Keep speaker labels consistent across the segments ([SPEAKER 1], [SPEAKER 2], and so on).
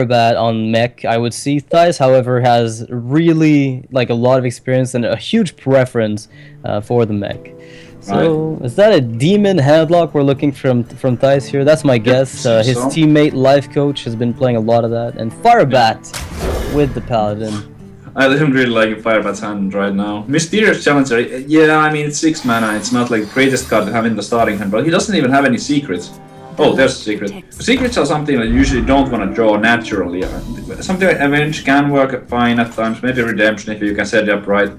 [SPEAKER 1] Firebat on mech, I would see. Thijs, however, has really like a lot of experience and a huge preference for the mech. So
[SPEAKER 2] Right.
[SPEAKER 1] is that a demon headlock we're looking from Thijs here? That's my
[SPEAKER 2] Yep,
[SPEAKER 1] guess.
[SPEAKER 2] seems
[SPEAKER 1] His
[SPEAKER 2] so.
[SPEAKER 1] teammate, life coach, has been playing a lot of that, and Firebat with the paladin.
[SPEAKER 2] I don't really like Firebat's hand right now. Mysterious Challenger, yeah, I mean, it's 6 mana, it's not like the greatest card to have in the starting hand, but he doesn't even have any secrets. Oh, there's a secret. Secrets are something that you usually don't want to draw naturally. Something like Avenge can work fine at times, maybe Redemption if you can set it up right,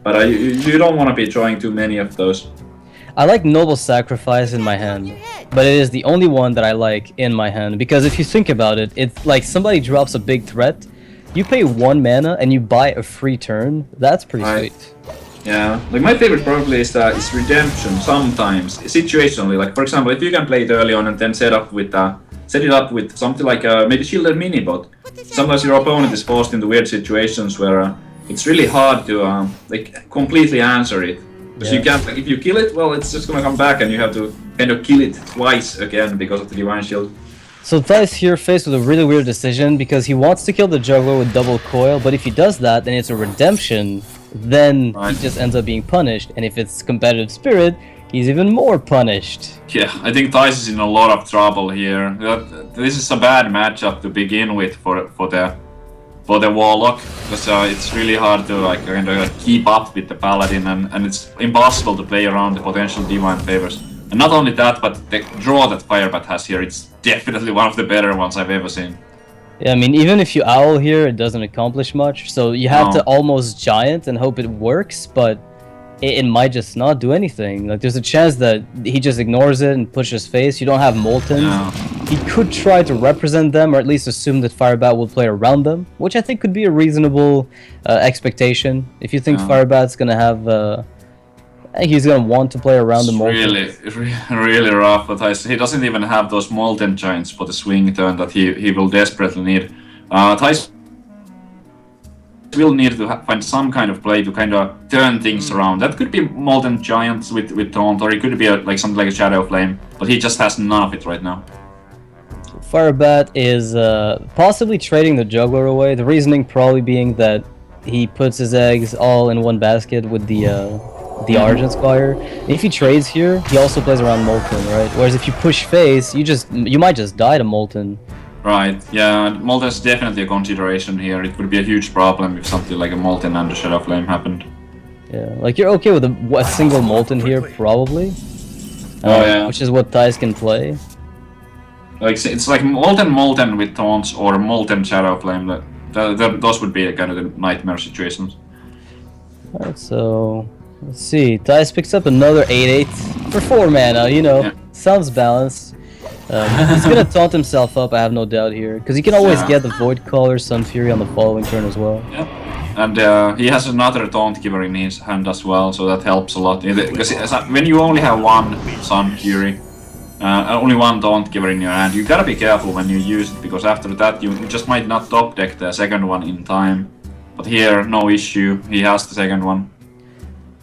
[SPEAKER 2] but you don't want to be drawing too many of those.
[SPEAKER 1] I like Noble Sacrifice in my hand, but it is the only one that I like in my hand, because if you think about it, it's like somebody drops a big threat, you pay 1 mana and you buy a free turn. That's pretty sweet.
[SPEAKER 2] Yeah, like my favorite probably is Redemption sometimes, situationally. Like for example, if you can play it early on and then set it up with something like maybe Shielded Minibot. Sometimes your opponent is forced into weird situations where it's really hard to like completely answer it. Because you can't, like, if you kill it, well, it's just gonna come back and you have to kind of kill it twice again because of the Divine Shield.
[SPEAKER 1] So Thijs here faced with a really weird decision because he wants to kill the juggler with double coil, but if he does that, then it's a redemption, then he just ends up being punished, and if it's competitive spirit, he's even more punished.
[SPEAKER 2] Yeah, I think Thijs is in a lot of trouble here. This is a bad matchup to begin with for the Warlock, because it's really hard to like kind of keep up with the Paladin, and it's impossible to play around the potential Divine Favors. And not only that, but the draw that Firebat has here, it's definitely one of the better ones I've ever seen.
[SPEAKER 1] Yeah, I mean, even if you owl here, it doesn't accomplish much, so you have to almost giant and hope it works, but it might just not do anything. Like, there's a chance that he just ignores it and pushes face. You don't have Molten. He could try to represent them, or at least assume that Firebat will play around them, which I think could be a reasonable expectation. If you think Firebat's gonna have... I think he's gonna want to play around the Molten.
[SPEAKER 2] Really rough, but he doesn't even have those Molten Giants for the swing turn that he will desperately need. Thijs will need to find some kind of play to kind of turn things around. That could be Molten Giants with Taunt, or it could be like something like a Shadow Flame, but he just has none of it right now.
[SPEAKER 1] Firebat is possibly trading the juggler away. The reasoning probably being that he puts his eggs all in one basket with the Argent Spire. And if he trades here, he also plays around Molten, right? Whereas if you push face, you might just die to Molten.
[SPEAKER 2] Right, yeah, Molten is definitely a consideration here. It would be a huge problem if something like a Molten and a Shadow Flame happened.
[SPEAKER 1] Yeah, like you're okay with a single Molten here, probably. Which is what Thijs can play.
[SPEAKER 2] Like, it's like Molten with Taunts or Molten Shadow Flame. Those would be kind of the nightmare situations.
[SPEAKER 1] Alright, so let's see. Thijs picks up another 8/8 for 4 mana, you know. Sounds balanced. He's gonna taunt himself up, I have no doubt here, because he can always get the Void Caller, Sun Fury on the following turn as well.
[SPEAKER 2] Yeah, and he has another Taunt Giver in his hand as well, so that helps a lot. Because when you only have one Sun Fury, only one Taunt Giver in your hand, you gotta be careful when you use it, because after that you just might not top deck the second one in time. But here, no issue, he has the second one.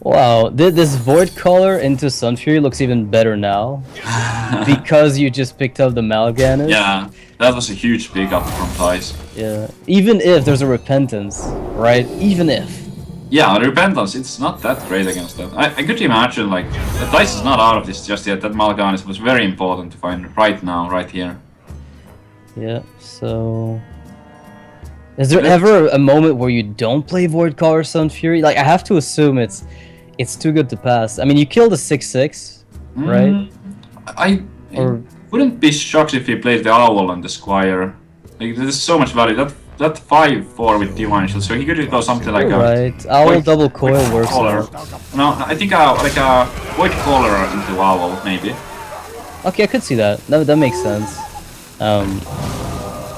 [SPEAKER 1] Wow, this Void Caller into Sun Fury looks even better now. Because you just picked up the Mal'Ganis.
[SPEAKER 2] Yeah, that was a huge pickup from Thijs.
[SPEAKER 1] Yeah, even if there's a Repentance, right? Even if.
[SPEAKER 2] Yeah, Repentance, it's not that great against that. I could imagine, like, the Thijs is not out of this just yet. That Mal'Ganis was very important to find right now, right here.
[SPEAKER 1] Yeah, so... Is there ever a moment where you don't play Void Caller Sun Fury? Like, I have to assume it's too good to pass. I mean, you killed a 6/6, right?
[SPEAKER 2] I wouldn't be shocked if he played the Owl and the Squire. Like, there's so much value. That 5/4 with Divine Shield, so he could go something like
[SPEAKER 1] Right, Owl double coil works
[SPEAKER 2] out. No, I think like a Void Caller into Owl, maybe.
[SPEAKER 1] Okay, I could see that. That makes sense.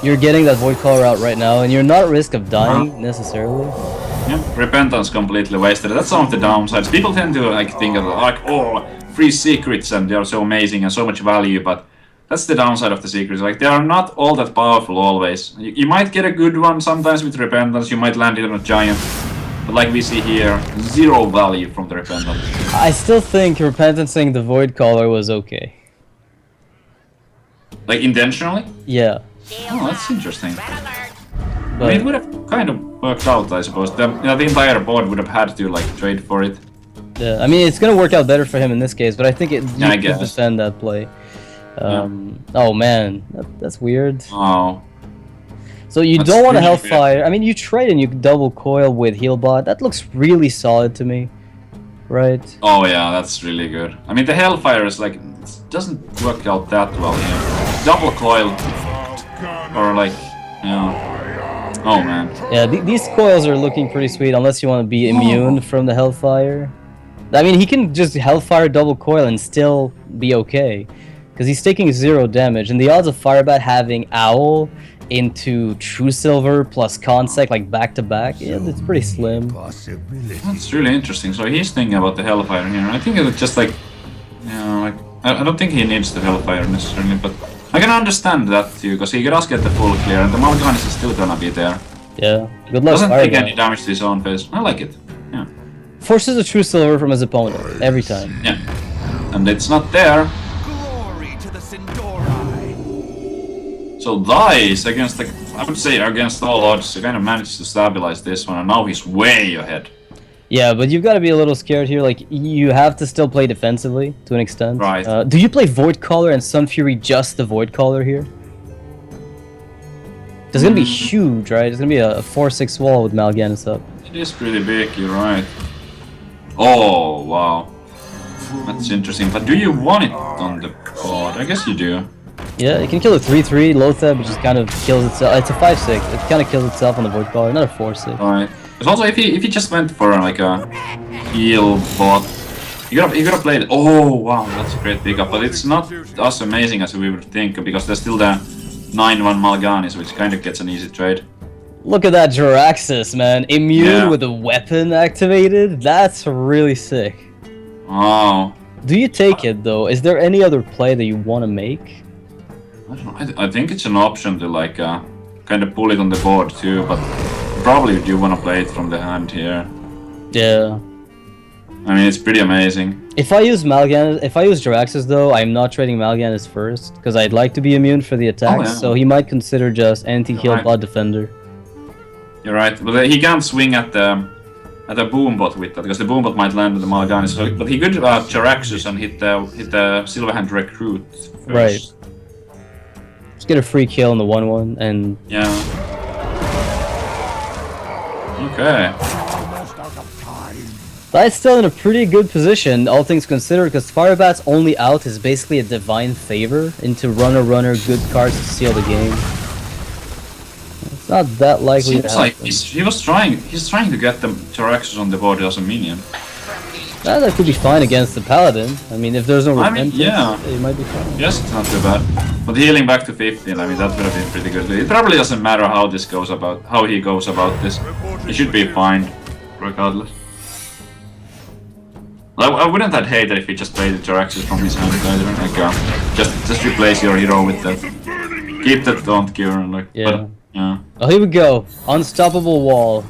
[SPEAKER 1] You're getting that Void Caller out right now, and you're not at risk of dying, necessarily.
[SPEAKER 2] Yeah, Repentance completely wasted. That's some of the downsides. People tend to like think of like, oh, free secrets and they are so amazing and so much value, but that's the downside of the secrets. Like, they are not all that powerful always. You might get a good one sometimes with Repentance, you might land it on a giant, but like we see here, zero value from the Repentance.
[SPEAKER 1] I still think Repentancing the Void Caller was okay.
[SPEAKER 2] Like, intentionally?
[SPEAKER 1] Yeah.
[SPEAKER 2] Oh, that's interesting.
[SPEAKER 1] But,
[SPEAKER 2] I mean, it would have kind of worked out, I suppose. The entire board would have had to like trade for it.
[SPEAKER 1] yeah, I mean, it's gonna work out better for him in this case, but I think you
[SPEAKER 2] I
[SPEAKER 1] could
[SPEAKER 2] guess.
[SPEAKER 1] defend that play. Oh man, that's weird.
[SPEAKER 2] Oh.
[SPEAKER 1] So you
[SPEAKER 2] That's
[SPEAKER 1] don't want a
[SPEAKER 2] really
[SPEAKER 1] Hellfire. I mean, you trade and you double coil with Healbot. That looks really solid to me, right?
[SPEAKER 2] Oh yeah, that's really good. I mean, the Hellfire is like, it doesn't work out that well here. Double coil, or like, you know. Oh man.
[SPEAKER 1] Yeah, these coils are looking pretty sweet, unless you want to be immune from the Hellfire. I mean, he can just Hellfire double coil and still be okay, because he's taking 0 damage, and the odds of Firebat having Owl into True Silver plus Consec like back to back, yeah, it's pretty slim.
[SPEAKER 2] That's really interesting. So he's thinking about the Hellfire here. I think it's just like, you know, like I don't think he needs the Hellfire necessarily, but I can understand that too, because he does get the full clear, and the Mal'Ganis is still gonna be there.
[SPEAKER 1] Yeah, good luck.
[SPEAKER 2] Doesn't take any damage to his own face. I like it. Yeah.
[SPEAKER 1] Forces a True Silver from his opponent every time.
[SPEAKER 2] Yeah. And it's not there. So Dice against the, I would say against all odds, he kind of managed to stabilize this one, and now he's way ahead.
[SPEAKER 1] Yeah, but you've got to be a little scared here. Like, you have to still play defensively to an extent.
[SPEAKER 2] Right.
[SPEAKER 1] Do you play Void Caller and Sun Fury just the Void Caller here? It's gonna be huge, right? It's gonna be a 4-6 wall with Mal'Ganis up.
[SPEAKER 2] It is pretty big, you're right. Oh, wow. That's interesting, but do you want it on the board? I guess you do.
[SPEAKER 1] Yeah, it can kill a 3-3, Lotheb, which just kind of kills itself. It's a 5-6. It kind of kills itself on the Void Caller, not a 4-6.
[SPEAKER 2] Right. But also, if he just went for like a heal bot, you gotta play it. Oh wow, that's a great pickup. But it's not as amazing as we would think, because there's still the 9-1 Mal'Ganis, which kind of gets an easy trade.
[SPEAKER 1] Look at that Jiraxxus, man. Immune with a weapon activated? That's really sick.
[SPEAKER 2] Oh.
[SPEAKER 1] Do you take it though? Is there any other play that you want to make?
[SPEAKER 2] I don't know. I think it's an option to like kind of pull it on the board too, but probably do want to play it from the hand here.
[SPEAKER 1] Yeah.
[SPEAKER 2] I mean, it's pretty amazing.
[SPEAKER 1] If I use Mal'Ganis, if I use Jiraxxus though, I'm not trading Mal'Ganis first, because I'd like to be immune for the attacks, so he might consider just anti-heal bot defender.
[SPEAKER 2] You're right, but he can't swing at the boombot with that, because the boombot might land on the Mal'Ganis. So, but he could Jiraxxus and hit the Silverhand Recruit first.
[SPEAKER 1] Right. Just get a free kill on the 1-1 and...
[SPEAKER 2] Yeah. Okay.
[SPEAKER 1] That's still in a pretty good position, all things considered, because Firebat's only out is basically a divine favor into runner, good cards to seal the game. It's not that likely to
[SPEAKER 2] Seems like
[SPEAKER 1] happen.
[SPEAKER 2] he's trying to get the Jiraxxus on the board as a minion.
[SPEAKER 1] That could be fine against the Paladin. I mean, if there's no redemption,
[SPEAKER 2] yeah.
[SPEAKER 1] it might be fine.
[SPEAKER 2] Yes, it's not too bad. But healing back to 15, I mean, that would have been pretty good. It probably doesn't matter how he goes about this. It should be fine, regardless. I wouldn't have hated if he just played the Jiraxxus from his hand either. Like, just replace your hero with that. Keep that taunt cure and like.
[SPEAKER 1] Yeah.
[SPEAKER 2] But, yeah.
[SPEAKER 1] Oh, here we go. Unstoppable wall.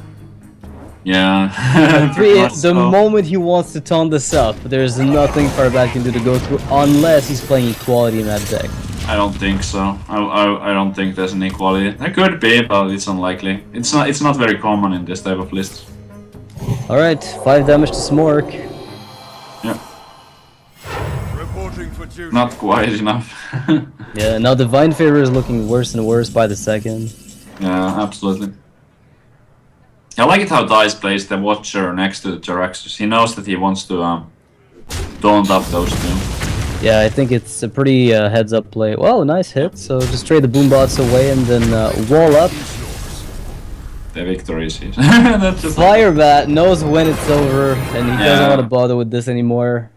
[SPEAKER 2] Yeah.
[SPEAKER 1] The moment he wants to taunt this up, there's nothing Firebat can do to go through unless he's playing equality in that deck.
[SPEAKER 2] I don't think so. I don't think there's an equality. There could be, but it's unlikely. It's not very common in this type of list.
[SPEAKER 1] Alright, 5 damage to Smork.
[SPEAKER 2] Yeah. Not quite enough.
[SPEAKER 1] Yeah, now Divine Favor is looking worse and worse by the second.
[SPEAKER 2] Yeah, absolutely. I like it how Dice plays the Watcher next to the Jiraxxus. He knows that he wants to taunt up those two.
[SPEAKER 1] Yeah, I think it's a pretty heads-up play. Well, nice hit. So just trade the boombots away and then wall up.
[SPEAKER 2] The victory is his.
[SPEAKER 1] Firebat knows when it's over, and he doesn't want to bother with this anymore.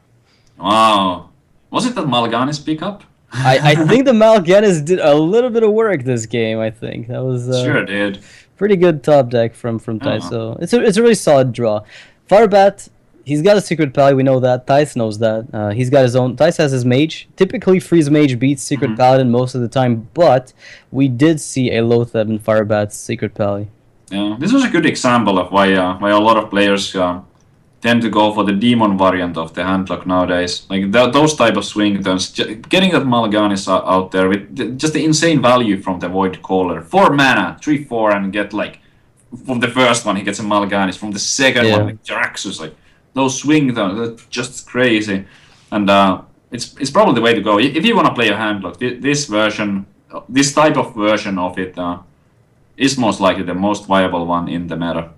[SPEAKER 2] Wow. Was it that Mal'Ganis pick up?
[SPEAKER 1] I think the Mal'Ganis did a little bit of work this game, I think. That was
[SPEAKER 2] sure did.
[SPEAKER 1] Pretty good top deck from Thijs, so it's a really solid draw. Firebat, he's got a Secret Pally, we know that. Thijs knows that. He's got his own. Thijs has his Mage. Typically, Freeze Mage beats Secret Paladin most of the time, but we did see a Lotheb in Firebat's Secret Pally.
[SPEAKER 2] Yeah, this was a good example of why a lot of players tend to go for the demon variant of the handlock nowadays. Like those type of swing turns, getting that Mal'Ganis out there with just the insane value from the Void Caller. 4 mana, 3/4, and get like from the first one he gets a Mal'Ganis, from the second one like Jaraxxus, like those swing turns, that's just crazy. And it's probably the way to go if you want to play a handlock. This version, this type of version of it, is most likely the most viable one in the meta.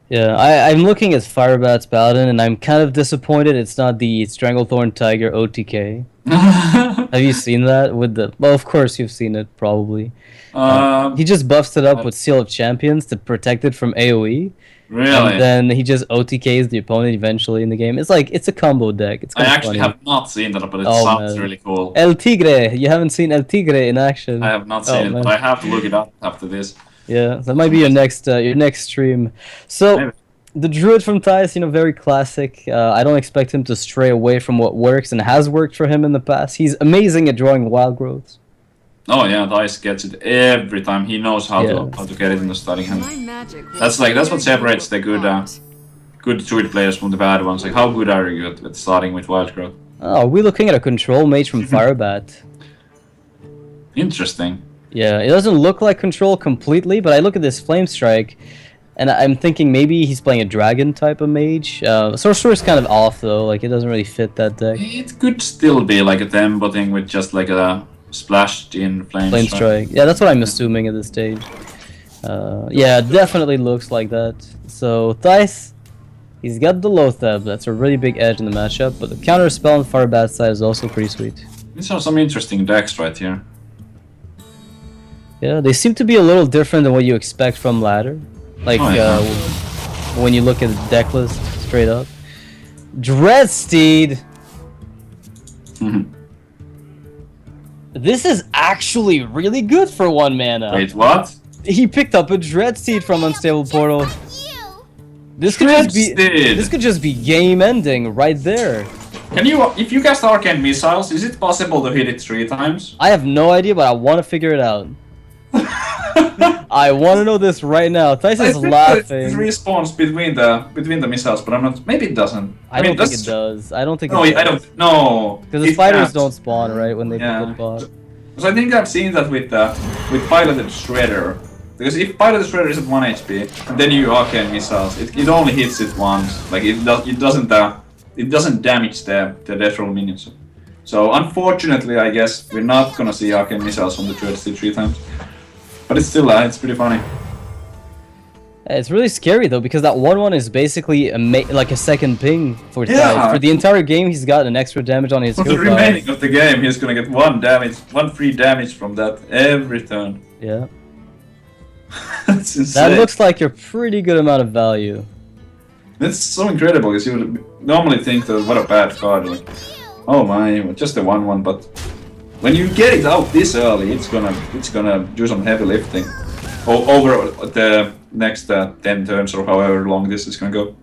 [SPEAKER 1] Yeah, I'm looking at Firebat's Paladin, and I'm kind of disappointed it's not the Stranglethorn Tiger OTK. Have you seen that with the? Well, of course you've seen it, probably. He just buffs it up with Seal of Champions to protect it from AoE.
[SPEAKER 2] Really?
[SPEAKER 1] And then he just OTKs the opponent eventually in the game. It's like, it's a combo deck. It's
[SPEAKER 2] I actually
[SPEAKER 1] funny.
[SPEAKER 2] have not seen that, but it sounds really cool.
[SPEAKER 1] El Tigre! You haven't seen El Tigre in action.
[SPEAKER 2] I have not seen it, but I have to look it up after this.
[SPEAKER 1] Yeah, that might be your next stream. So, maybe. The Druid from Thijs, you know, very classic. I don't expect him to stray away from what works and has worked for him in the past. He's amazing at drawing wild growths.
[SPEAKER 2] Oh yeah, Thijs gets it every time. He knows how to get it in the starting hand. That's what separates the good Druid players from the bad ones. Like, how good are you at starting with wild growth?
[SPEAKER 1] Oh, we're looking at a control mage from Firebat.
[SPEAKER 2] Interesting.
[SPEAKER 1] Yeah, it doesn't look like control completely, but I look at this Flame Strike, and I'm thinking maybe he's playing a dragon type of mage. Sorcerer's kind of off though, like it doesn't really fit that deck.
[SPEAKER 2] It could still be like a tempo thing with just like a splashed in Flame Strike.
[SPEAKER 1] Yeah, that's what I'm assuming at this stage. Yeah, definitely looks like that. So Thijs, he's got the Loatheb, that's a really big edge in the matchup, but the counter spell on Firebat's side is also pretty sweet.
[SPEAKER 2] These are some interesting decks right here.
[SPEAKER 1] Yeah, they seem to be a little different than what you expect from Ladder. Like, when you look at the deck list, straight up. Dreadsteed! This is actually really good for 1 mana.
[SPEAKER 2] Wait, what?
[SPEAKER 1] He picked up a Dreadsteed from Unstable Portal. This could just be game ending right there.
[SPEAKER 2] Can you, if you cast Arcane Missiles, is it possible to hit it 3 times?
[SPEAKER 1] I have no idea, but I want to figure it out. I want to know this right now. Thijs is laughing.
[SPEAKER 2] It respawns between the missiles, but I'm not. Maybe it doesn't.
[SPEAKER 1] I don't think it does. I don't think.
[SPEAKER 2] No,
[SPEAKER 1] it does.
[SPEAKER 2] I don't. No.
[SPEAKER 1] Because the spiders don't spawn right when they get bought.
[SPEAKER 2] Because I think I've seen that with Piloted Shredder. Because if Piloted Shredder is at 1 HP and then you Arcane Missiles, it only hits it once. Like it doesn't damage the death roll minions. So unfortunately, I guess we're not gonna see Arcane Missiles on the Dreadsteed 3 times. But it's still it's pretty funny.
[SPEAKER 1] It's really scary though, because that 1/1 is basically like a second ping for Thijs. For the entire game, he's got an extra damage on his.
[SPEAKER 2] For the remaining of the game, he's gonna get 1 free damage from that every turn.
[SPEAKER 1] Yeah.
[SPEAKER 2] That's insane.
[SPEAKER 1] That looks like a pretty good amount of value.
[SPEAKER 2] That's so incredible, because you would normally think that what a bad card. Like, oh my, just a 1/1, but when you get it out this early, it's gonna do some heavy lifting over the next 10 turns or however long this is gonna go.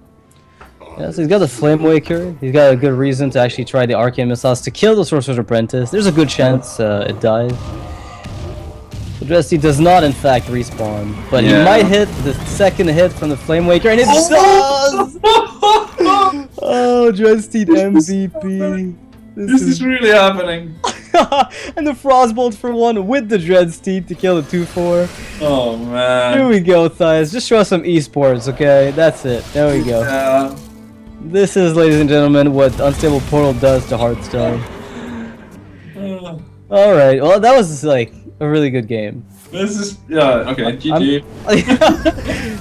[SPEAKER 1] Yeah, so he's got the Flame Waker. He's got a good reason to actually try the Arcane Missiles to kill the Sorcerer's Apprentice. There's a good chance it dies. The Dreadsteed does not, in fact, respawn, but he might hit the second hit from the Flame Waker, and it does! Oh, Dreadsteed MVP.
[SPEAKER 2] This is really happening.
[SPEAKER 1] And the Frostbolt for 1 with the Dreadsteed to kill the 2/4.
[SPEAKER 2] Oh man.
[SPEAKER 1] Here we go, Thijs. Just show us some esports, okay? That's it. There we go.
[SPEAKER 2] Yeah.
[SPEAKER 1] This is, ladies and gentlemen, what Unstable Portal does to Hearthstone. Alright, well that was like a really good game.
[SPEAKER 2] This is okay, GG.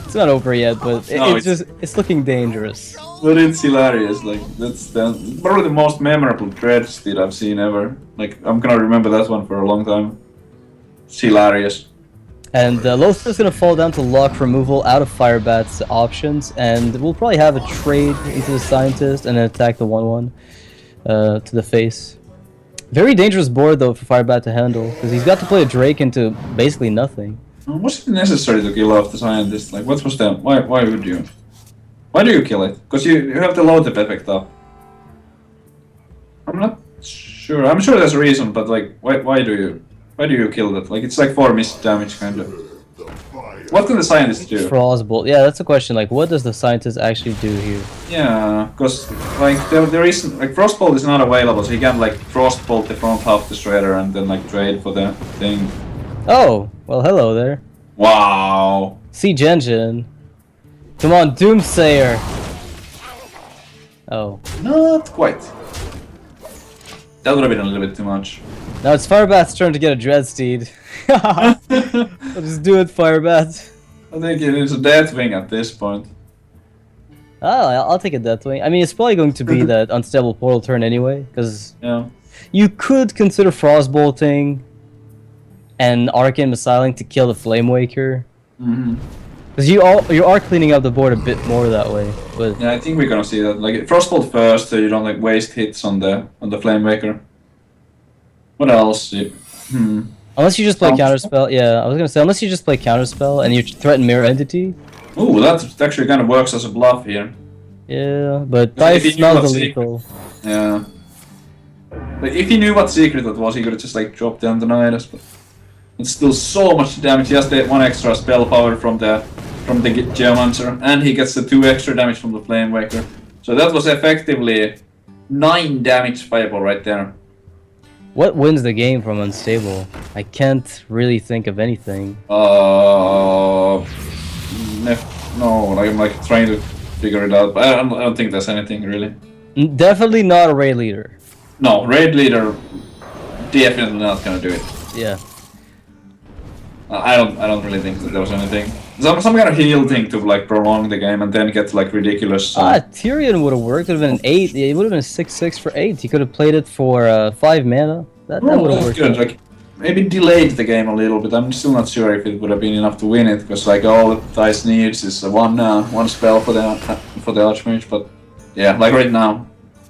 [SPEAKER 1] It's not over yet, but it's looking dangerous.
[SPEAKER 2] But it's hilarious, like that's probably the most memorable Dreadsteed I've seen ever. Like I'm gonna remember that one for a long time. It's hilarious.
[SPEAKER 1] And Lothar is gonna fall down to lock removal out of Firebat's options, and we'll probably have a trade into the Scientist and then attack the 1/1 to the face. Very dangerous board though for Firebat to handle, because he's got to play a Drake into basically nothing.
[SPEAKER 2] Was it necessary to kill off the Scientist? Like what was that? Why would you? Why do you kill it? Because you have the Loatheb effect up. I'm not sure. I'm sure there's a reason, but like why do you kill that? Like it's like 4 missed damage kind of. What can the scientist do?
[SPEAKER 1] Frostbolt. Yeah, that's a question. Like, what does the scientist actually do here?
[SPEAKER 2] Yeah, because like there isn't like Frostbolt is not available, so you can't like Frostbolt the front half destroyer and then like trade for the thing.
[SPEAKER 1] Oh, well, hello there.
[SPEAKER 2] Wow.
[SPEAKER 1] Siege engine. Come on, Doomsayer. Oh.
[SPEAKER 2] Not quite. That would have been a little bit too much.
[SPEAKER 1] Now it's Firebat's turn to get a Dreadsteed. I'll just do it, Firebat.
[SPEAKER 2] I think it is a Deathwing at this point.
[SPEAKER 1] Oh, I'll take a Deathwing. I mean, it's probably going to be that unstable portal turn anyway, because you could consider Frostbolting and Arcane Missiling to kill the Flamewaker. Because you are cleaning up the board a bit more that way. But
[SPEAKER 2] yeah, I think we're gonna see that. Like Frostbolt first, so you don't like waste hits on the Flamewaker. What else?
[SPEAKER 1] unless you just play Counterspell. Yeah, I was gonna say unless you just play Counterspell and you threaten Mirror Entity.
[SPEAKER 2] Ooh, that actually kind of works as a bluff here.
[SPEAKER 1] Yeah, but Dice smells the lethal.
[SPEAKER 2] Yeah. Like if he knew what secret that was, he could have just like dropped down the Nidus, but it's still so much damage. He has the 1 extra spell power from the Geomancer, and he gets the 2 extra damage from the Flamewaker. So that was effectively 9 damage fireball right there.
[SPEAKER 1] What wins the game from Unstable? I can't really think of anything.
[SPEAKER 2] No, like I'm like trying to figure it out, but I don't think there's anything really.
[SPEAKER 1] Definitely not a raid leader.
[SPEAKER 2] No, raid leader definitely not gonna do it.
[SPEAKER 1] Yeah.
[SPEAKER 2] I don't really think that there was anything. Some kind of heal thing to like prolong the game and then get like ridiculous.
[SPEAKER 1] Tyrion would have worked. It would have been an 8. It would have been 6/6 for 8. He could have played it for 5 mana. That would have worked.
[SPEAKER 2] Good. Like maybe delayed the game a little bit. I'm still not sure if it would have been enough to win it, because like all Thijs needs is one spell for the Archmage. But yeah, like right now,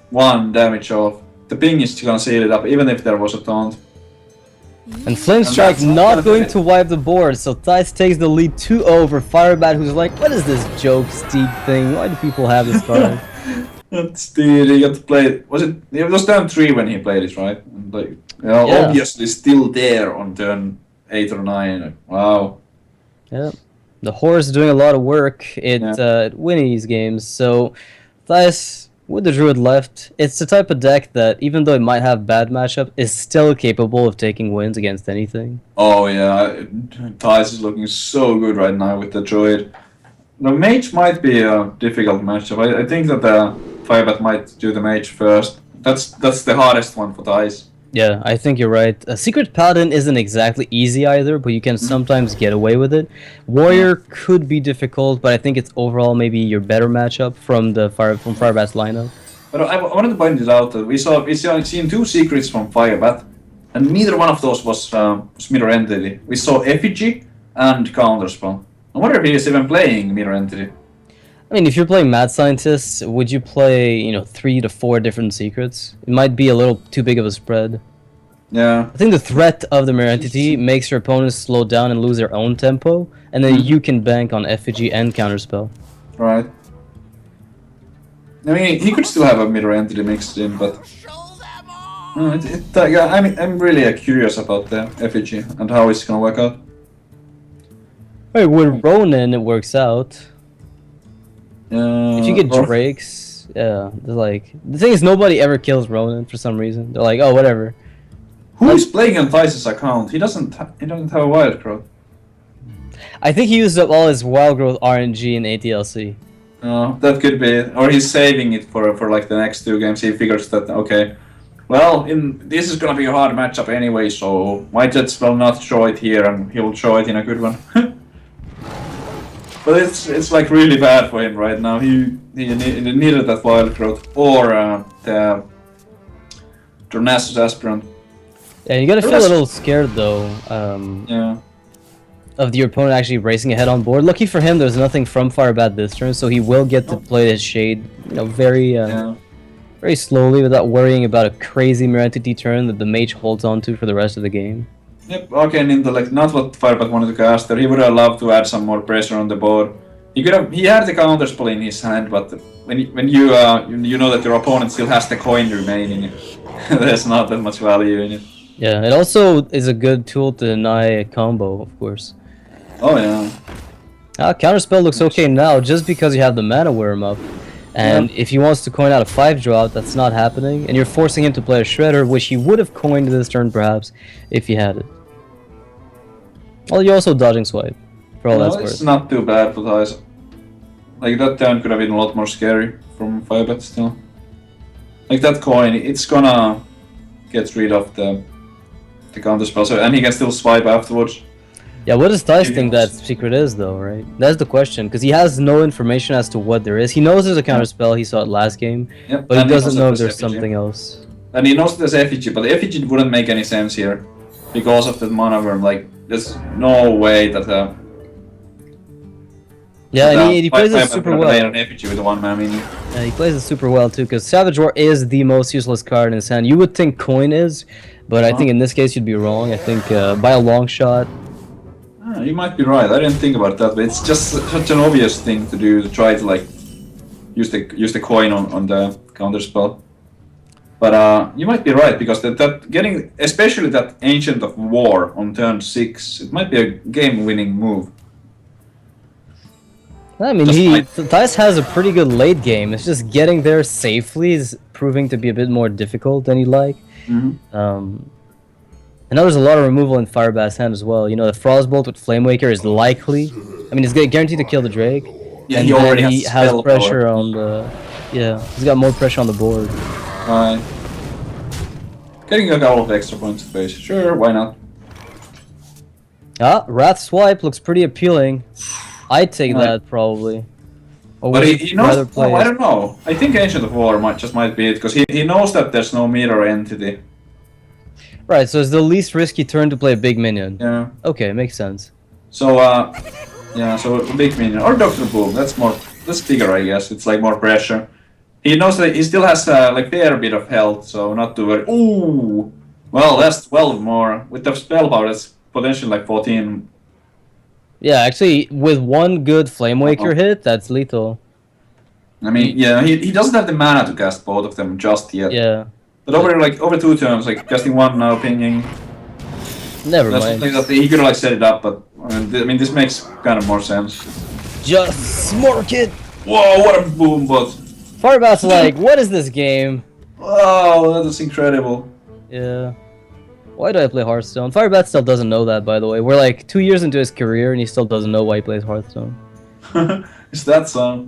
[SPEAKER 2] 1 damage off. The ping is gonna seal it up, even if there was a taunt.
[SPEAKER 1] And Flamestrike not going to wipe the board, so Thijs takes the lead 2-0 over Firebat, who's like, what is this joke Steed thing? Why do people have this card?
[SPEAKER 2] That's Steed, he got to play it. It was down 3 when he played it, right? And like, obviously still there on turn 8 or 9. Like, wow.
[SPEAKER 1] Yeah. The horse is doing a lot of work at winning these games, so Thijs, with the Druid left, it's the type of deck that, even though it might have bad matchup, is still capable of taking wins against anything.
[SPEAKER 2] Oh yeah, Thijs is looking so good right now with the Druid. The Mage might be a difficult matchup. I think that the Firebat might do the Mage first. That's the hardest one for Thijs.
[SPEAKER 1] Yeah, I think you're right. A Secret Paladin isn't exactly easy either, but you can sometimes get away with it. Warrior could be difficult, but I think it's overall maybe your better matchup from Firebat's lineup.
[SPEAKER 2] But I wanted to point it out that we seen 2 secrets from Firebat, and neither one of those was Mirror Entity. We saw Effigy and Counterspell. I wonder if he is even playing Mirror Entity.
[SPEAKER 1] I mean, if you're playing Mad Scientist, would you play, 3 to 4 different secrets? It might be a little too big of a spread.
[SPEAKER 2] Yeah.
[SPEAKER 1] I think the threat of the Mirror Entity makes your opponents slow down and lose their own tempo, and then you can bank on Effigy and Counterspell.
[SPEAKER 2] Right. I mean, he could still have a Mirror Entity mixed in, but I'm really curious about the Effigy and how it's gonna work out.
[SPEAKER 1] Hey, with Ronin, it works out. If you get Drakes, the thing is, nobody ever kills Ronin for some reason. They're like, oh, whatever.
[SPEAKER 2] Who is playing on Thijs' account? He doesn't have a wild growth.
[SPEAKER 1] I think he used up all his wild growth RNG in ATLC.
[SPEAKER 2] That could be, or he's saving it for like the next 2 games. He figures that okay, well, this is gonna be a hard matchup anyway, so my Jets will not show it here, and he'll show it in a good one. But it's like really bad for him right now. He needed that wild growth or the Tornassus Aspirant.
[SPEAKER 1] Yeah, you gotta feel a little scared though. Of your opponent actually racing ahead on board. Lucky for him, there's nothing from Firebat this turn, so he will get to play his Shade, very slowly without worrying about a crazy Mirror Entity turn that the Mage holds on to for the rest of the game.
[SPEAKER 2] Yep, okay, and not what Firebat wanted to cast there. He would have loved to add some more pressure on the board. He had the Counterspell in his hand, but when you know that your opponent still has the coin remaining, there's not that much value in it.
[SPEAKER 1] Yeah, it also is a good tool to deny a combo, of course.
[SPEAKER 2] Oh yeah.
[SPEAKER 1] Counterspell looks okay now just because you have the mana worm up. And if he wants to coin out a 5-drop, that's not happening. And you're forcing him to play a Shredder, which he would have coined this turn perhaps if he had it. Well, you're also dodging swipe, for all that's worth.
[SPEAKER 2] It's not too bad for Thijs. Like, that turn could have been a lot more scary from Firebat still. Like, that coin, it's gonna get rid of the counterspell, so, and he can still swipe afterwards.
[SPEAKER 1] Yeah, what does Thijs think that secret is, though, right? That's the question, because he has no information as to what there is. He knows there's a counterspell, he saw it last game, but he doesn't know if there's something else.
[SPEAKER 2] And he knows there's effigy, but the effigy wouldn't make any sense here because of the mana worm. Like, there's no way that
[SPEAKER 1] yeah, and he plays it super well.
[SPEAKER 2] An effigy with the 1-mana minion.
[SPEAKER 1] Yeah, he plays it super well too, because Savage War is the most useless card in his hand. You would think Coin is, but I think in this case you'd be wrong. I think by a long shot.
[SPEAKER 2] You might be right. I didn't think about that, but it's just such an obvious thing to do, to try to like use the coin on the counterspell. But you might be right, because that getting, especially that Ancient of War on turn 6, it might be a game-winning move.
[SPEAKER 1] I mean, Thijs has a pretty good late game. It's just getting there safely is proving to be a bit more difficult than you'd like. I know there's a lot of removal in Firebat's hand as well. You know, the Frostbolt with Flamewaker is likely. I mean, it's guaranteed to kill the Drake.
[SPEAKER 2] Yeah,
[SPEAKER 1] and
[SPEAKER 2] he already
[SPEAKER 1] has pressure on the... Yeah, he's got more pressure on the board.
[SPEAKER 2] Right. Getting a couple of extra points of base. Sure, why not?
[SPEAKER 1] Wrath Swipe looks pretty appealing. I'd take that, probably. Or
[SPEAKER 2] but he knows... Oh, I don't know. I think Ancient of War might be it, because he knows that there's no mirror entity.
[SPEAKER 1] Right, so it's the least risky turn to play a big minion.
[SPEAKER 2] Yeah.
[SPEAKER 1] Okay, makes sense.
[SPEAKER 2] So, yeah, so a big minion. Or Dr. Boom, that's bigger, I guess. It's like more pressure. He knows that he still has like fair bit of health, so not too worried. Ooh! Well, that's 12 more. With the spell power, that's potentially like 14.
[SPEAKER 1] Yeah, actually, with one good Flamewaker hit, that's lethal.
[SPEAKER 2] I mean, yeah, he doesn't have the mana to cast both of them just yet.
[SPEAKER 1] Yeah.
[SPEAKER 2] But over 2 turns, like casting 1 now, pinging.
[SPEAKER 1] Never mind.
[SPEAKER 2] That he could have like set it up, but I mean this makes kind of more sense.
[SPEAKER 1] Just smork it!
[SPEAKER 2] Whoa, what a boom bot!
[SPEAKER 1] Firebat's like, what is this game?
[SPEAKER 2] Wow, that is incredible.
[SPEAKER 1] Yeah. Why do I play Hearthstone? Firebat still doesn't know that, by the way. We're like 2 years into his career and he still doesn't know why he plays Hearthstone.
[SPEAKER 2] Is that so?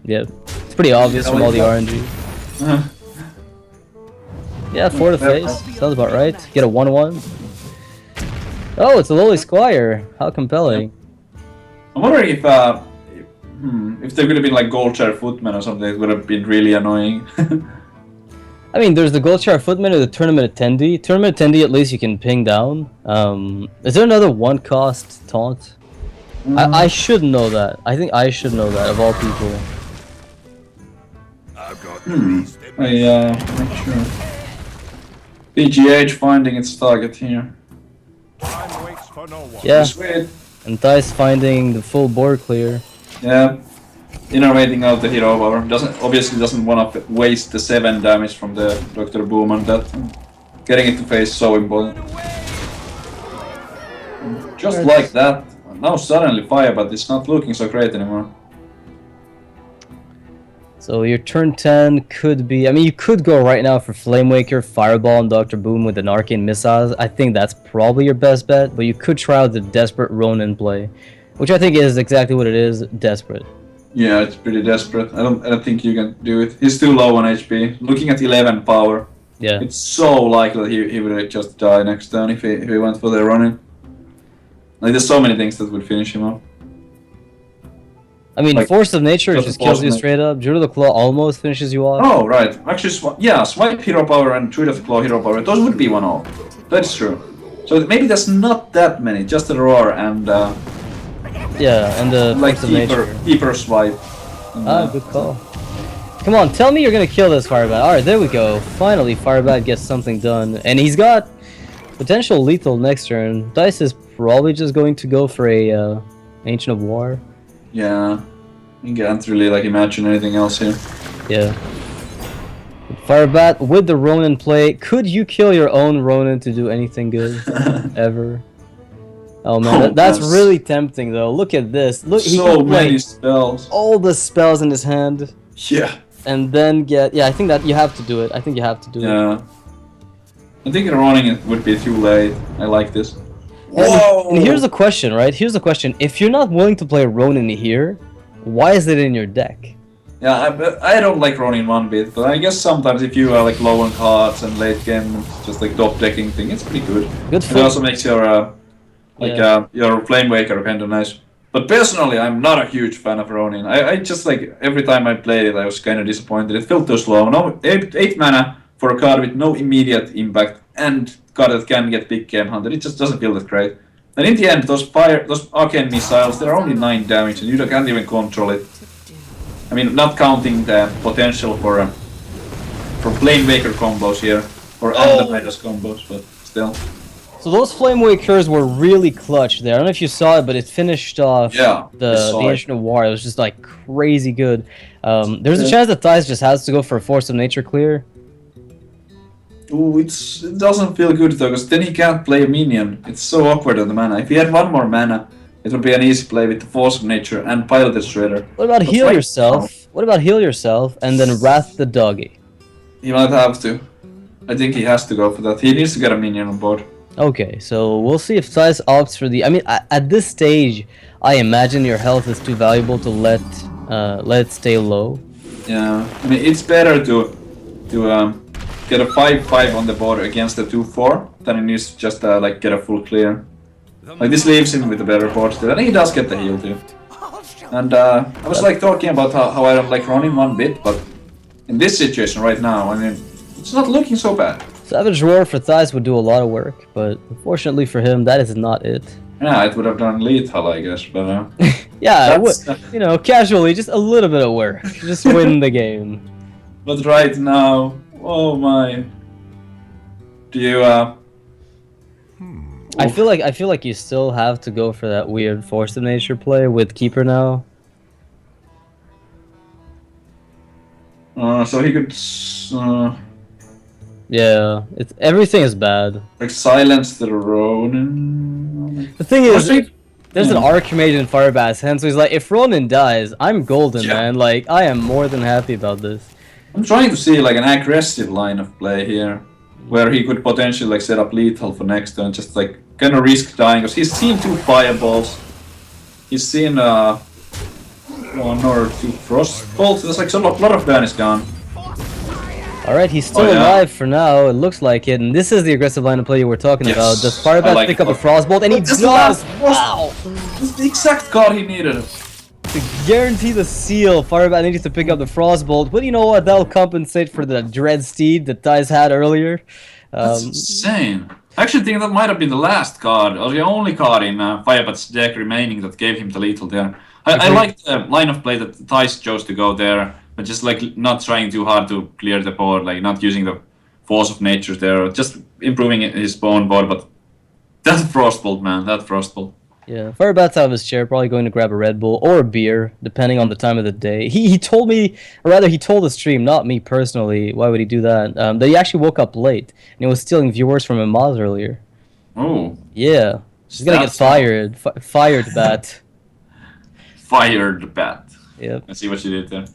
[SPEAKER 1] Yeah. It's pretty obvious from all the RNG. Yeah, 4 to face. Sounds about right. Get a 1-1. Oh, it's a lowly Squire. How compelling.
[SPEAKER 2] I'm wondering if there could have been like Gold Chair Footman or something, it would have been really annoying.
[SPEAKER 1] I mean, there's the Gold Chair Footman or the Tournament Attendee. Tournament Attendee, at least you can ping down. Is there another 1-cost taunt? I should know that. I think I should know that, of all people.
[SPEAKER 2] Not sure. BGH finding its target here.
[SPEAKER 1] Yeah, and Thijs finding the full board clear.
[SPEAKER 2] Yeah, innovating out the hero power. Obviously doesn't want to waste the 7 damage from the Dr. Boom on that. Getting it to face so important. Just like that, now suddenly Firebat is not looking so great anymore.
[SPEAKER 1] So your turn 10 could be... I mean, you could go right now for Flamewaker, Fireball, and Dr. Boom with an Arcane Missiles. I think that's probably your best bet, but you could try out the Desperate Ronin play, which I think is exactly what it is, desperate.
[SPEAKER 2] Yeah, it's pretty desperate. I don't think you can do it. He's too low on HP. Looking at 11 power,
[SPEAKER 1] yeah,
[SPEAKER 2] it's so likely that he would just die next turn if he went for the Ronin. Like, there's so many things that would finish him up.
[SPEAKER 1] I mean,
[SPEAKER 2] like,
[SPEAKER 1] Force of Nature just kills you straight up. Druid of the Claw almost finishes you off.
[SPEAKER 2] Oh, right. Actually, Swipe Hero Power and Druid of the Claw Hero Power, those would be 1-0. That's true. So maybe there's not that many, just the Roar and...
[SPEAKER 1] yeah, and the
[SPEAKER 2] like
[SPEAKER 1] Force of Nature.
[SPEAKER 2] Deeper Swipe.
[SPEAKER 1] Good call. Come on, tell me you're gonna kill this Firebat. Alright, there we go. Finally, Firebat gets something done. And he's got potential lethal next turn. Thijs is probably just going to go for a Ancient of War.
[SPEAKER 2] Yeah, you can't really like imagine anything else here.
[SPEAKER 1] Yeah. Firebat with the Ronin play. Could you kill your own Ronin to do anything good? Ever? Oh man, that's really tempting though. Look at this. Look, he
[SPEAKER 2] so
[SPEAKER 1] can play
[SPEAKER 2] many spells.
[SPEAKER 1] all the spells in his hand.
[SPEAKER 2] Yeah.
[SPEAKER 1] And then get... Yeah, I think that you have to do it. I think you have to do it.
[SPEAKER 2] Yeah. I think running it would be too late. I like this.
[SPEAKER 1] Whoa! And here's the question, right? Here's the question. If you're not willing to play Ronin here, why is it in your deck?
[SPEAKER 2] Yeah, I don't like Ronin one bit, but I guess sometimes if you are like low on cards and late game, just like top decking thing, it's pretty good.
[SPEAKER 1] Good
[SPEAKER 2] It also makes your your Flame Waker kind of nice. But personally, I'm not a huge fan of Ronin. I just like every time I played it, I was kind of disappointed. It felt too slow. No, 8 mana for a card with no immediate impact and card that can get big game hunted. It just doesn't feel that great. And in the end, those arcane missiles, they're only 9 damage, and you can't even control it. I mean, not counting the potential for Flame Waker combos here or Antivirus combos, but still.
[SPEAKER 1] So those Flame Wakers were really clutch there. I don't know if you saw it, but it finished off the Ancient of War. It was just like crazy good. There's a chance that Thijs just has to go for a Force of Nature clear.
[SPEAKER 2] Ooh, it doesn't feel good though, because then he can't play a minion. It's so awkward on the mana. If he had one more mana, it would be an easy play with the Force of Nature and Piloted Shredder.
[SPEAKER 1] What about heal yourself? What about heal yourself and then Wrath the Doggy?
[SPEAKER 2] He might have to. I think he has to go for that. He needs to get a minion on board.
[SPEAKER 1] Okay, so we'll see if Thijs opts for the... I mean, at this stage, I imagine your health is too valuable to let it stay low.
[SPEAKER 2] Yeah, I mean, it's better to get a 5-5 on the board against a 2-4 than it needs to just like get a full clear. Like this leaves him with a better board still. I think he does get the heal too. And I was like talking about how I don't like Ronin one bit, but in this situation right now, I mean, it's not looking so bad.
[SPEAKER 1] Savage Roar for Thijs would do a lot of work, but unfortunately for him, that is not it.
[SPEAKER 2] Yeah, it would have done lethal, I guess, but
[SPEAKER 1] yeah, it would, you know, casually, just a little bit of work. Just win the game.
[SPEAKER 2] But right now, oh my. Do you
[SPEAKER 1] I feel like you still have to go for that weird Force of Nature play with Keeper now.
[SPEAKER 2] So he could
[SPEAKER 1] yeah, everything is bad.
[SPEAKER 2] Like silence the Ronin.
[SPEAKER 1] The thing is, there's an Archmage in Firebat's hand, so he's like, if Ronin dies, I'm golden, man. Like, I am more than happy about this.
[SPEAKER 2] I'm trying to see like an aggressive line of play here, where he could potentially like set up lethal for next turn, just like kind of risk dying, because he's seen 2 fireballs. He's seen 1 or 2 frost bolts. There's like a lot of burn is gone.
[SPEAKER 1] Alright, he's still alive for now, it looks like it, and this is the aggressive line of play you were talking about. Does Firebat pick up a Frostbolt? And he does! Wow!
[SPEAKER 2] It's the exact card he needed.
[SPEAKER 1] To guarantee the seal, Firebat needs to pick up the Frostbolt, but you know what, that'll compensate for the Dread Steed that Thijs had earlier.
[SPEAKER 2] That's insane. I actually think that might have been the last card, or the only card in Firebat's deck remaining that gave him the lethal there. I like the line of play that Thijs chose to go there. But just like not trying too hard to clear the board, like not using the Force of Nature there, just improving his own board. But that Frostbolt, man, that Frostbolt.
[SPEAKER 1] Yeah, Firebat's out of his chair, probably going to grab a Red Bull or a beer, depending on the time of the day. He told me, or rather he told the stream, not me personally, why would he do that, that he actually woke up late, and he was stealing viewers from Imaz earlier.
[SPEAKER 2] Oh.
[SPEAKER 1] Yeah, he's gonna get fired. Fired Bat.
[SPEAKER 2] Fired Bat.
[SPEAKER 1] Yep.
[SPEAKER 2] I see what you did there.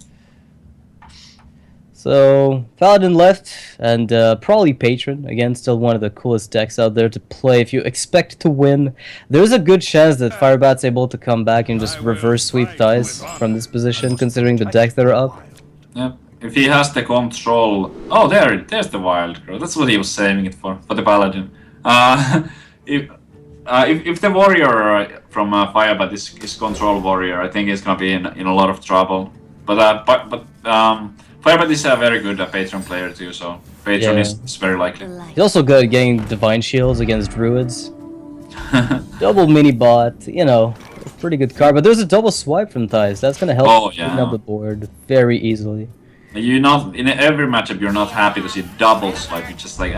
[SPEAKER 1] So, Paladin left, and probably Patron. Again, still one of the coolest decks out there to play if you expect to win. There's a good chance that Firebat's able to come back and just reverse sweep Thijs from this position, considering the decks that are up.
[SPEAKER 2] Yeah, if he has the control... Oh, there's the Wild Crow. That's what he was saving it for the Paladin. If the Warrior from Firebat is Control Warrior, I think he's gonna be in a lot of trouble. But Firebat is a very good Patron player too, so Patron is very likely.
[SPEAKER 1] He's also good at getting Divine Shields against Druids. Double mini bot, you know, pretty good card. But there's a double swipe from Thijs. That's gonna help clean up the board very easily.
[SPEAKER 2] In every matchup you're not happy to see double swipe. You're just like,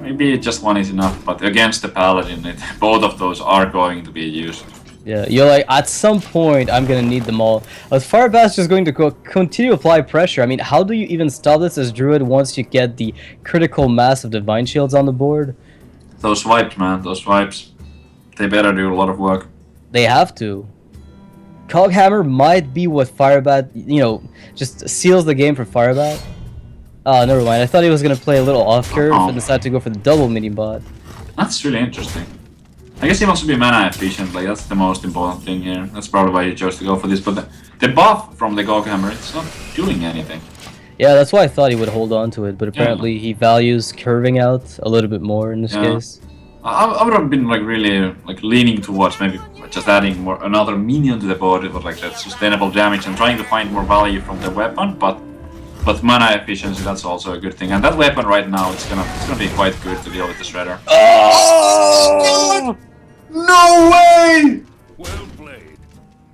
[SPEAKER 2] maybe just one is enough. But against the Paladin, both of those are going to be used.
[SPEAKER 1] Yeah, you're like, at some point, I'm gonna need them all. As Firebat's just going to continue to apply pressure. I mean, how do you even stop this as Druid once you get the critical mass of Divine Shields on the board?
[SPEAKER 2] Those swipes, man, those swipes. They better do a lot of work.
[SPEAKER 1] They have to. Coghammer might be what Firebat, you know, just seals the game for Firebat. Oh, never mind. I thought he was gonna play a little off curve and decide to go for the double mini bot.
[SPEAKER 2] That's really interesting. I guess he wants to be mana efficient, like that's the most important thing here. That's probably why he chose to go for this, but the buff from the Goghammer, it's not doing anything.
[SPEAKER 1] Yeah, that's why I thought he would hold on to it, but apparently he values curving out a little bit more in this case.
[SPEAKER 2] I would have been like really like leaning towards maybe just adding another minion to the board with like that sustainable damage and trying to find more value from the weapon, but mana efficiency, that's also a good thing. And that weapon right now, it's gonna be quite good to deal with the Shredder.
[SPEAKER 1] Oh!
[SPEAKER 2] No way!
[SPEAKER 3] Well played.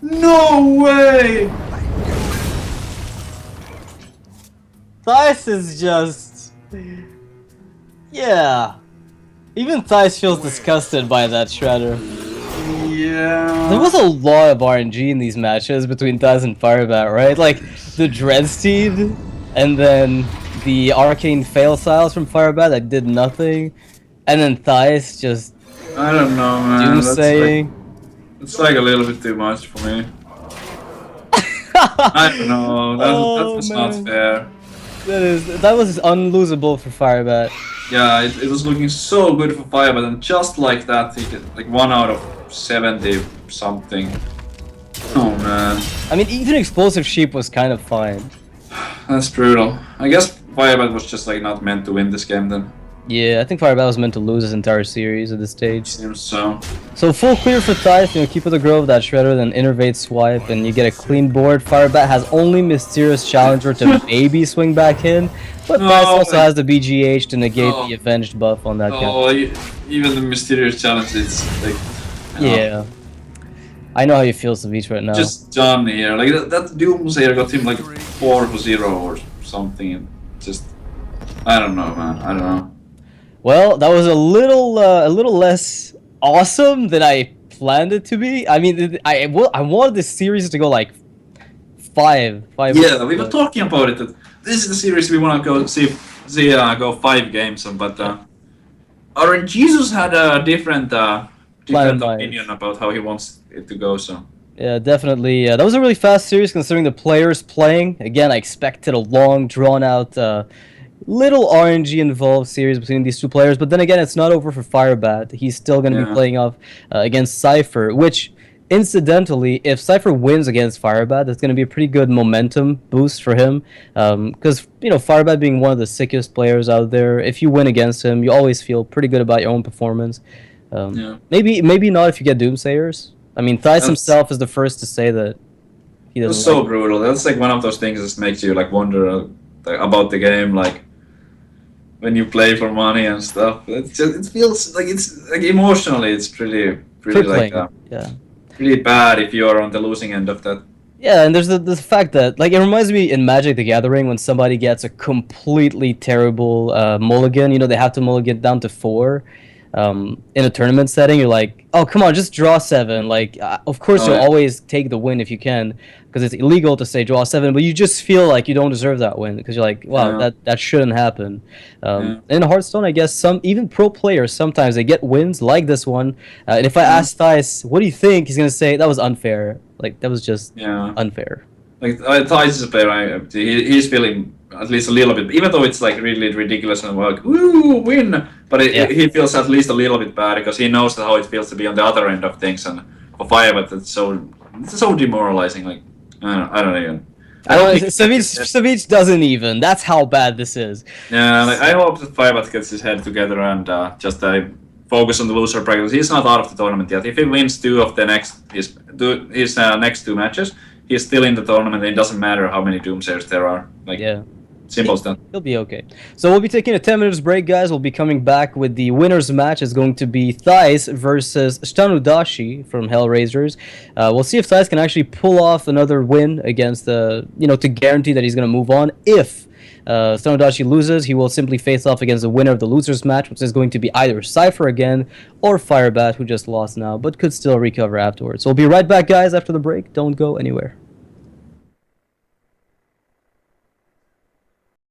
[SPEAKER 2] No way!
[SPEAKER 1] Thijs is just... Yeah. Even Thijs feels disgusted by that Shredder.
[SPEAKER 2] Yeah.
[SPEAKER 1] There was a lot of RNG in these matches between Thijs and Firebat, right? Like, the Dreadsteed, and then the Arcane Fail Styles from Firebat that did nothing, and then Thijs just...
[SPEAKER 2] I don't know, man.
[SPEAKER 1] Doomsaying.
[SPEAKER 2] It's like a little bit too much for me. I don't know. That was not fair.
[SPEAKER 1] That was unlosable for Firebat.
[SPEAKER 2] Yeah, it was looking so good for Firebat, and just like that, he did like 1 out of 70 something. Oh man.
[SPEAKER 1] I mean, even Explosive Sheep was kind of fine.
[SPEAKER 2] That's brutal. I guess Firebat was just like not meant to win this game then.
[SPEAKER 1] Yeah, I think Firebat was meant to lose his entire series at this stage.
[SPEAKER 2] Seems so.
[SPEAKER 1] So full clear for Thijs, you know, keep with the grove, that Shredder, then Innervate Swipe, and you get a clean board. Firebat has only Mysterious Challenger to maybe swing back in, but Thijs also has the BGH to negate the Avenged buff on that guy.
[SPEAKER 2] Even the Mysterious Challenge is like...
[SPEAKER 1] Yeah. I know how you feel, Savich, right now.
[SPEAKER 2] Just done here. Like that Doomsayer got him like 4-0 or something. Just... I don't know, man. I don't know.
[SPEAKER 1] Well, that was a little less awesome than I planned it to be. I mean, I wanted this series to go like five.
[SPEAKER 2] Yeah, we were talking about it. That this is the series we want to go see go 5 games on. But our Jesus had a different opinion about how he wants it to go. So.
[SPEAKER 1] Yeah, definitely. That was a really fast series considering the players playing. Again, I expected a long, drawn-out, little RNG involved series between these two players, but then again, it's not over for Firebat. He's still going to be playing off against Cypher, which, incidentally, if Cypher wins against Firebat, that's going to be a pretty good momentum boost for him, because, you know, Firebat being one of the sickest players out there, if you win against him, you always feel pretty good about your own performance. Maybe not if you get Doomsayers. I mean, Thijs himself is the first to say that he doesn't.
[SPEAKER 2] It's so brutal. That's like one of those things that makes you like wonder about the game, like when you play for money and stuff. It feels like it's like emotionally, it's pretty like pretty bad if you're on the losing end of that.
[SPEAKER 1] Yeah, and there's the fact that, like, it reminds me in Magic the Gathering when somebody gets a completely terrible mulligan. You know, they have to mulligan down to 4. In a tournament setting, you're like, oh, come on, just draw 7. Like, of course you'll always take the win if you can, because it's illegal to say draw 7, but you just feel like you don't deserve that win, because you're like, wow, that shouldn't happen. In Hearthstone, I guess even pro players, sometimes they get wins like this one, and if I ask Thijs, what do you think, he's going to say, that was unfair. Like, that was just unfair.
[SPEAKER 2] Like, Thijs is a player, he's feeling at least a little bit, even though it's like really ridiculous and like, woo, win, but he feels at least a little bit bad because he knows how it feels to be on the other end of things, and for Firebat it's so demoralizing. Like, I don't even.
[SPEAKER 1] Savich doesn't even. That's how bad this is.
[SPEAKER 2] Yeah, like, I hope that Firebat gets his head together and just focus on the loser bracket. He's not out of the tournament yet. If he wins 2 of the his next 2 matches, he's still in the tournament. And it doesn't matter how many Doomsayers there are. Like, simple stuff. He'll
[SPEAKER 1] be okay. So we'll be taking a 10 minutes break, guys. We'll be coming back with the winner's match. It's going to be Thijs versus Stanudashi from Hellraisers. We'll see if Thijs can actually pull off another win against to guarantee that he's going to move on. If Stanudashi loses, he will simply face off against the winner of the losers match, which is going to be either Cypher again or Firebat, who just lost now, but could still recover afterwards. So we'll be right back, guys, after the break. Don't go anywhere.